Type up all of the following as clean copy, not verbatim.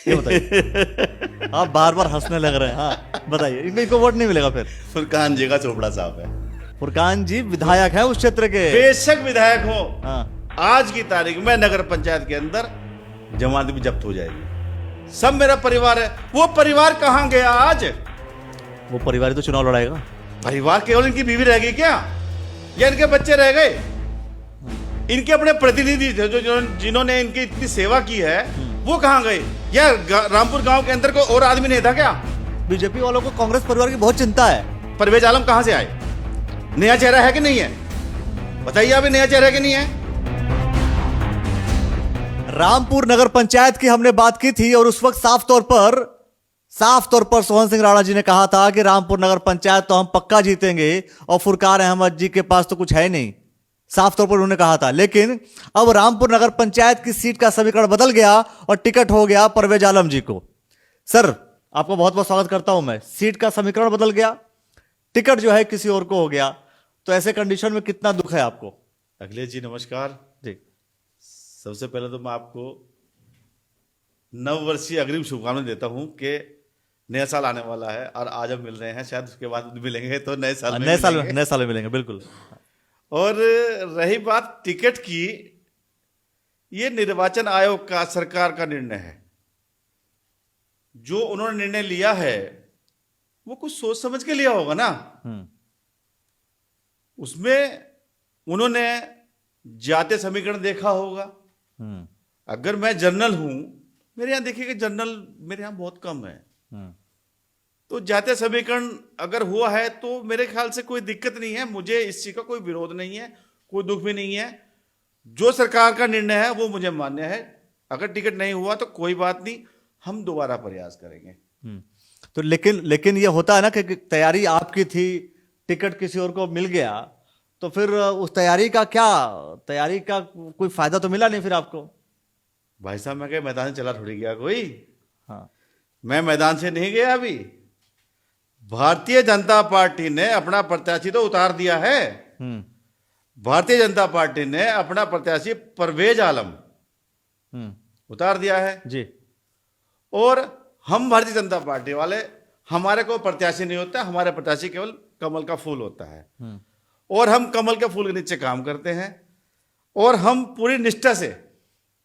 ये बताइए। आप बार बार हंसने लग रहे हैं। हाँ बताइए, इनको वोट नहीं मिलेगा फिर? फुरकान जी का चोपड़ा साहब है। फुरकान जी विधायक है उस क्षेत्र के। बेशक विधायक हो, हाँ आज की तारीख में नगर पंचायत के अंदर जमानत भी जब्त हो जाएगी। सब मेरा परिवार है। वो परिवार कहां गया आज? वो परिवार तो चुनाव लड़ाएगा। परिवार केवल इनकी बीवी रह गई क्या, या इनके बच्चे रह गए? इनके अपने प्रतिनिधि थे जो जिन्होंने इनकी इतनी सेवा की है, वो कहां गए? या रामपुर गांव के अंदर कोई और आदमी नहीं था क्या? बीजेपी वालों को कांग्रेस परिवार की बहुत चिंता है। परवेज आलम कहां से आए? नया चेहरा है कि नहीं है? बताइए, अभी नया चेहरा है कि नहीं है? रामपुर नगर पंचायत की हमने बात की थी और उस वक्त साफ तौर पर सोहन सिंह राणा जी ने कहा था कि रामपुर नगर पंचायत तो हम पक्का जीतेंगे और फुरकान अहमद जी के पास तो कुछ है नहीं। साफ तौर पर उन्होंने कहा था। लेकिन अब रामपुर नगर पंचायत की सीट का समीकरण बदल गया और टिकट हो गया परवेज आलम जी को। सर आपका बहुत बहुत स्वागत करता हूं मैं। सीट का समीकरण बदल गया, टिकट जो है किसी और को हो गया, तो ऐसे कंडीशन में कितना दुख है आपको? अखिलेश जी नमस्कार जी। सबसे पहले तो मैं आपको नववर्षीय अग्रिम शुभकामनाएं देता हूं कि नया साल आने वाला है और आज हम मिल रहे हैं, शायद उसके बाद मिलेंगे तो नए साल में मिलेंगे बिल्कुल। और रही बात टिकट की, ये निर्वाचन आयोग का, सरकार का निर्णय है। जो उन्होंने निर्णय लिया है वो कुछ सोच समझ के लिया होगा ना। उसमें उन्होंने जातीय समीकरण देखा होगा। अगर मैं जनरल हूं, मेरे यहां देखिए कि जनरल मेरे यहां बहुत कम है, तो जातीय समीकरण अगर हुआ है तो मेरे ख्याल से कोई दिक्कत नहीं है। मुझे इस चीज का कोई विरोध नहीं है, कोई दुख भी नहीं है। जो सरकार का निर्णय है वो मुझे मान्य है। अगर टिकट नहीं हुआ तो कोई बात नहीं, हम दोबारा प्रयास करेंगे। तो लेकिन ये होता है ना कि तैयारी आपकी थी, टिकट किसी और को मिल गया, तो फिर उस तैयारी का कोई फायदा तो मिला नहीं फिर आपको? भाई साहब, मैं क्या मैदान से चला थोड़ी गया कोई? हाँ। मैं मैदान से नहीं गया। अभी भारतीय जनता पार्टी ने अपना प्रत्याशी तो उतार दिया है। भारतीय जनता पार्टी ने अपना प्रत्याशी परवेज आलम उतार दिया है जी। और हम भारतीय जनता पार्टी वाले, हमारे को प्रत्याशी नहीं होता, हमारे प्रत्याशी केवल कमल का फूल होता है। और हम कमल के फूल के नीचे काम करते हैं और हम पूरी निष्ठा से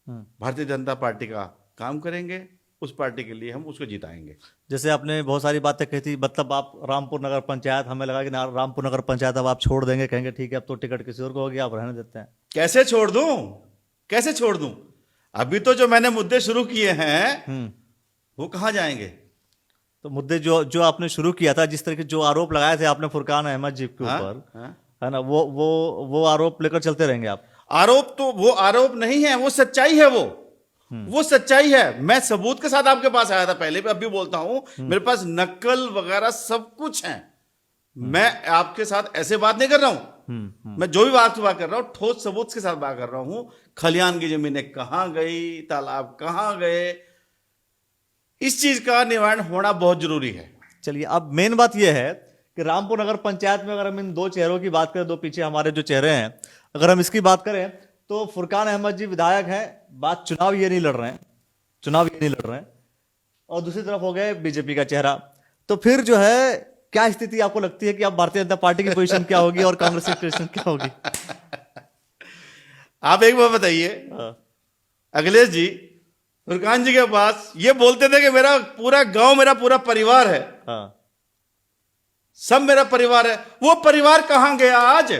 भारतीय जनता पार्टी का काम करेंगे। उस पार्टी के लिए हम उसको जिताएंगे। जैसे आपने बहुत सारी बातें कही थी, मतलब आप रामपुर नगर पंचायत, हमें लगा कि रामपुर नगर पंचायत अब आप छोड़ देंगे, कहेंगे ठीक है अब तो टिकट किसी और को हो गया, आप रहने देते हैं। कैसे छोड़ दूं? अभी तो जो मैंने मुद्दे शुरू किए हैं वो कहां जाएंगे? तो मुद्दे जो आपने शुरू किया था, जिस तरह के जो आरोप लगाए थे आपने फुरकान अहमद जी के ऊपर, है ना, वो आरोप लेकर चलते रहेंगे आप? आरोप तो वो आरोप नहीं है, वो सच्चाई है। वो सच्चाई है। मैं सबूत के साथ आपके पास आया था पहले भी, अब भी बोलता हूं, मेरे पास नकल वगैरह सब कुछ है। मैं आपके साथ ऐसे बात नहीं कर रहा हूं। मैं जो भी बात कर रहा हूं, ठोस सबूत के साथ बात कर रहा हूं। खलियान की जमीनें कहां गई, तालाब कहां गए, इस चीज का निवारण होना बहुत जरूरी है। चलिए, अब मेन बात यह है कि रामपुर नगर पंचायत में अगर हम इन दो चेहरों की बात करें, दो पीछे हमारे जो चेहरे हैं, अगर हम इसकी बात करें तो फुरकान अहमद जी विधायक हैं, बात चुनाव ये नहीं लड़ रहे हैं, और दूसरी तरफ हो गए बीजेपी का चेहरा। तो फिर जो है क्या स्थिति आपको लगती है कि अब भारतीय जनता पार्टी की पोजीशन क्या होगी और कांग्रेस की पोजीशन क्या होगी? आप एक बात बताइए अखिलेश जी, फुरकान जी के पास ये बोलते थे कि मेरा पूरा गांव, मेरा पूरा परिवार है। हाँ। सब मेरा परिवार है। वो परिवार कहां गया आज?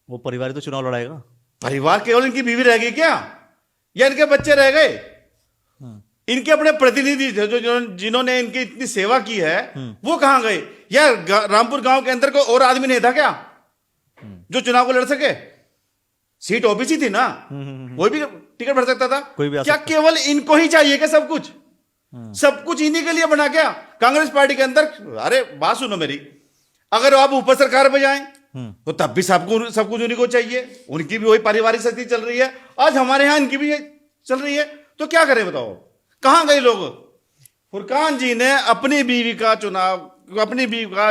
वो परिवार तो चुनाव लड़ाएगा। परिवार केवल इनकी बीवी रह गई क्या, या इनके बच्चे रह गए? इनके अपने प्रतिनिधि थे जो जिन्होंने इनकी इतनी सेवा की है, वो कहां गए? या रामपुर गांव के अंदर कोई और आदमी नहीं था क्या जो चुनाव को लड़ सके? सीट ओबीसी थी ना, कोई भी टिकट भर सकता था। कोई भी क्या केवल इनको ही चाहिए क्या सब कुछ इन्हीं के लिए बना क्या कांग्रेस पार्टी के अंदर? अरे बात सुनो मेरी, अगर आप ऊपर सरकार पे जाएं तो तब भी सब कुछ उन्हीं को चाहिए। उनकी भी वही पारिवारिक स्थिति चल रही है, आज हमारे यहां इनकी भी चल रही है। तो क्या करें बताओ, कहां गए लोग? फुरकान जी ने अपनी बीवी का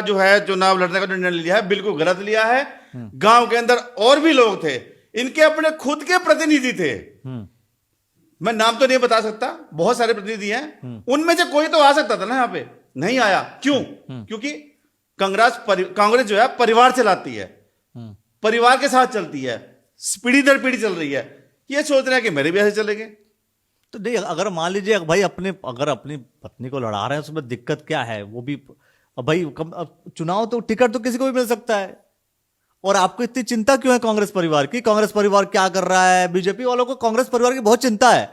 जो है चुनाव लड़ने का निर्णय लिया है, बिल्कुल गलत लिया है। गांव के अंदर और भी लोग थे, इनके अपने खुद के प्रतिनिधि थे। मैं नाम तो नहीं बता सकता, बहुत सारे प्रतिनिधि हैं, उनमें से कोई तो आ सकता था ना यहाँ पे, नहीं आया। क्यों? क्योंकि कांग्रेस जो है परिवार चलाती है, परिवार के साथ चलती है, पीढ़ी दर पीढ़ी चल रही है। ये सोच रहे हैं कि मेरे भी ऐसे चलेंगे। तो नहीं, अगर मान लीजिए भाई अगर अपनी पत्नी को लड़ा रहे हैं उसमें दिक्कत क्या है? वो भी अब भाई अब चुनाव तो टिकट तो किसी को भी मिल सकता है। और आपको इतनी चिंता क्यों है कांग्रेस परिवार की? कांग्रेस परिवार क्या कर रहा है? बीजेपी वालों को कांग्रेस परिवार की बहुत चिंता है।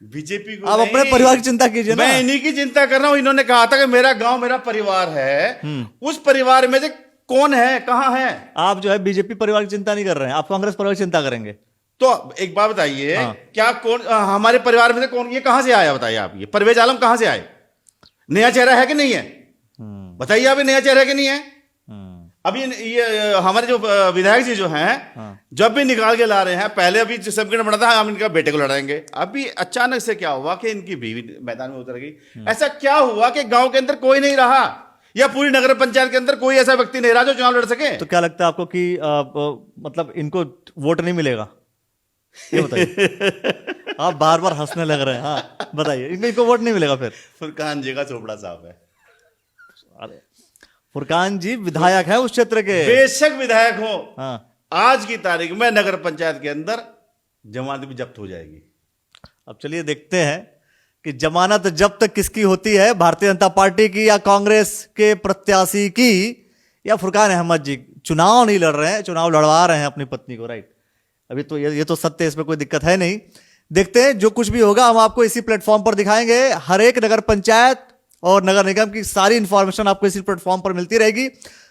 बीजेपी को आप अपने परिवार की चिंता कीजिए ना। मैं इन्हीं की चिंता कर रहा हूं। इन्होंने कहा था कि मेरा गांव मेरा परिवार है, उस परिवार में से कौन है, कहां है? आप जो है बीजेपी परिवार की चिंता नहीं कर रहे हैं, आप कांग्रेस परिवार की चिंता करेंगे। तो एक बात बताइए, हाँ। क्या कौन हमारे परिवार में से कौन, ये कहां से आया बताइए आप? ये परवेज आलम कहां से आए? नया चेहरा है कि नहीं है? बताइए आप, नया चेहरा है कि नहीं है? अभी ये हमारे जो विधायक जी जो हैं, जब भी निकाल के ला रहे हैं, पहले अभी समीकरण बना था हम इनका बेटे को लड़ाएंगे, अभी अचानक से क्या हुआ कि इनकी बीवी मैदान में उतर गई। ऐसा क्या हुआ कि गांव के अंदर कोई नहीं रहा, या पूरी नगर पंचायत के अंदर कोई ऐसा व्यक्ति नहीं रहा जो चुनाव लड़ सके? तो क्या लगता है आपको कि मतलब इनको वोट नहीं मिलेगा? ये बताइए। आप बार बार हंसने लग रहे हैं। हाँ बताइए, इनको वोट नहीं मिलेगा फिर? फुरकान जी का चोपड़ा साहब है। अरे फुरकान जी विधायक है उस क्षेत्र के। बेशक विधायक हो, हाँ। आज की तारीख में नगर पंचायत के अंदर जमानत भी जब्त हो जाएगी। अब चलिए देखते हैं कि जमानत जब्त किसकी होती है, भारतीय जनता पार्टी की या कांग्रेस के प्रत्याशी की, या फुरकान अहमद जी चुनाव नहीं लड़ रहे हैं, चुनाव लड़वा रहे हैं अपनी पत्नी को। राइट, अभी तो ये तो सत्य है, इसमें कोई दिक्कत है नहीं। देखते हैं, जो कुछ भी होगा हम आपको इसी प्लेटफॉर्म पर दिखाएंगे। हर एक नगर पंचायत और नगर निगम की सारी इंफॉर्मेशन आपको इसी प्लेटफॉर्म पर मिलती रहेगी।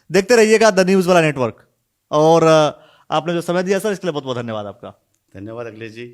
देखते रहिएगा द न्यूज वाला नेटवर्क। और आपने जो समय दिया सर, इसके लिए बहुत बहुत धन्यवाद आपका। धन्यवाद अखिलेश जी।